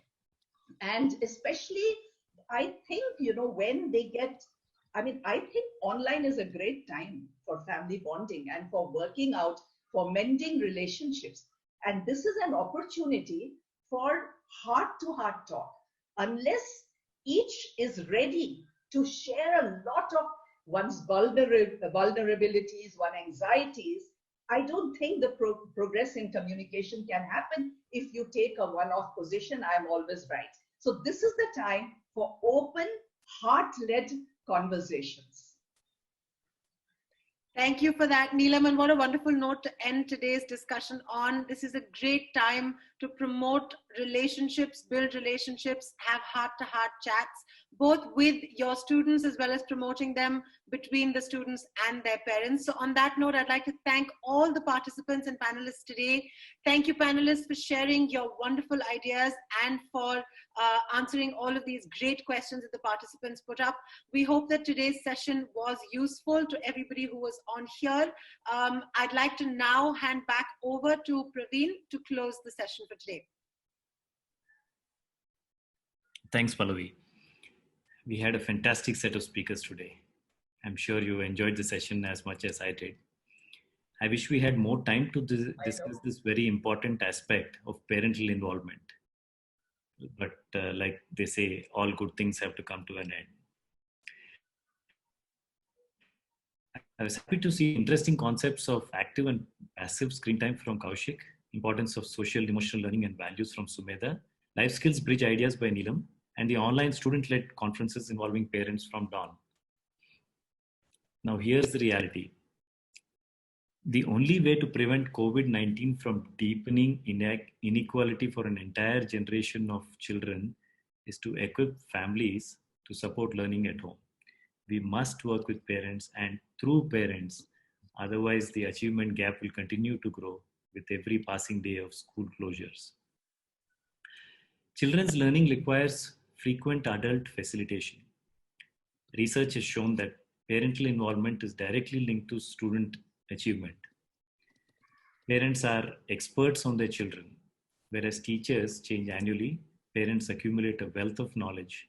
Speaker 6: And especially, I think, you know, when they get, I mean, I think online is a great time for family bonding and for working out, for mending relationships. And this is an opportunity for heart-to-heart talk. Unless each is ready to share a lot of one's vulnerabilities, one's anxieties, I don't think the progress in communication can happen if you take a one-off position, I'm always right. So this is the time for open, heart-led conversations.
Speaker 3: Thank you for that, Neelam. And what a wonderful note to end today's discussion on. This is a great time to promote relationships, build relationships, have heart-to-heart chats, both with your students as well as promoting them between the students and their parents. So on that note, I'd like to thank all the participants and panelists today. Thank you, panelists, for sharing your wonderful ideas and for answering all of these great questions that the participants put up. We hope that today's session was useful to everybody who was on here. I'd like to now hand back over to Praveen to close the session for today.
Speaker 2: Thanks, Pallavi. We had a fantastic set of speakers today. I'm sure you enjoyed the session as much as I did. I wish we had more time to discuss this very important aspect of parental involvement. But like they say, all good things have to come to an end. I was happy to see interesting concepts of active and passive screen time from Kaushik, importance of social emotional learning and values from Sumedha, life skills bridge ideas by Neelam, and the online student-led conferences involving parents from Dawn. Now here's the reality. The only way to prevent COVID-19 from deepening inequality for an entire generation of children is to equip families to support learning at home. We must work with parents and through parents, otherwise the achievement gap will continue to grow with every passing day of school closures. Children's learning requires frequent adult facilitation. Research has shown that parental involvement is directly linked to student achievement. Parents are experts on their children, whereas teachers change annually. Parents accumulate a wealth of knowledge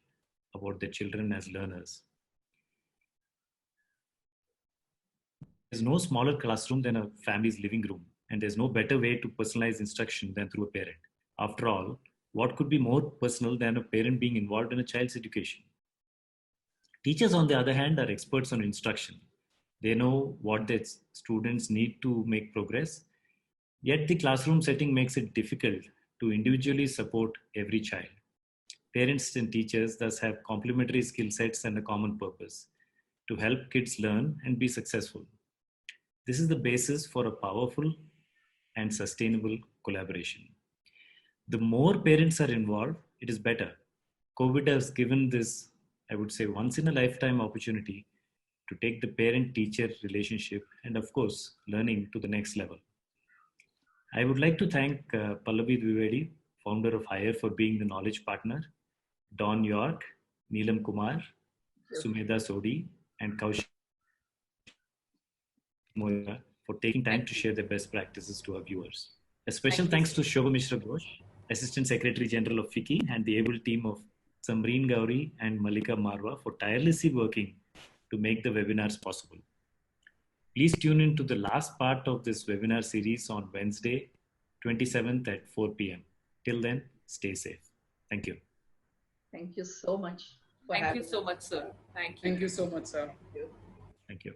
Speaker 2: about their children as learners. There's no smaller classroom than a family's living room, and there's no better way to personalize instruction than through a parent. After all, what could be more personal than a parent being involved in a child's education? Teachers, on the other hand, are experts on instruction. They know what their students need to make progress, yet the classroom setting makes it difficult to individually support every child. Parents and teachers thus have complementary skill sets and a common purpose: to help kids learn and be successful. This is the basis for a powerful and sustainable collaboration. The more parents are involved, it is better. COVID has given this, I would say, once in a lifetime opportunity to take the parent-teacher relationship and, of course, learning to the next level. I would like to thank Pallavi Dwivedi, founder of Higher, for being the knowledge partner, Dawn York, Neelam Kumar, Sumedha Sodi, and Kaushik Moira for taking time to share their best practices to our viewers. A special thanks to Shobha Mishra Ghosh, Assistant Secretary General of FICCI, and the able team of Samreen Gauri and Malika Marwa for tirelessly working to make the webinars possible. Please tune in to the last part of this webinar series on Wednesday, 27th at 4 p.m. Till then, stay safe. Thank you.
Speaker 6: Thank you so much for
Speaker 5: Thank
Speaker 6: having
Speaker 5: you so
Speaker 6: us.
Speaker 5: much, sir. Thank you.
Speaker 4: Thank you so much, sir.
Speaker 6: Thank you.
Speaker 2: Thank you.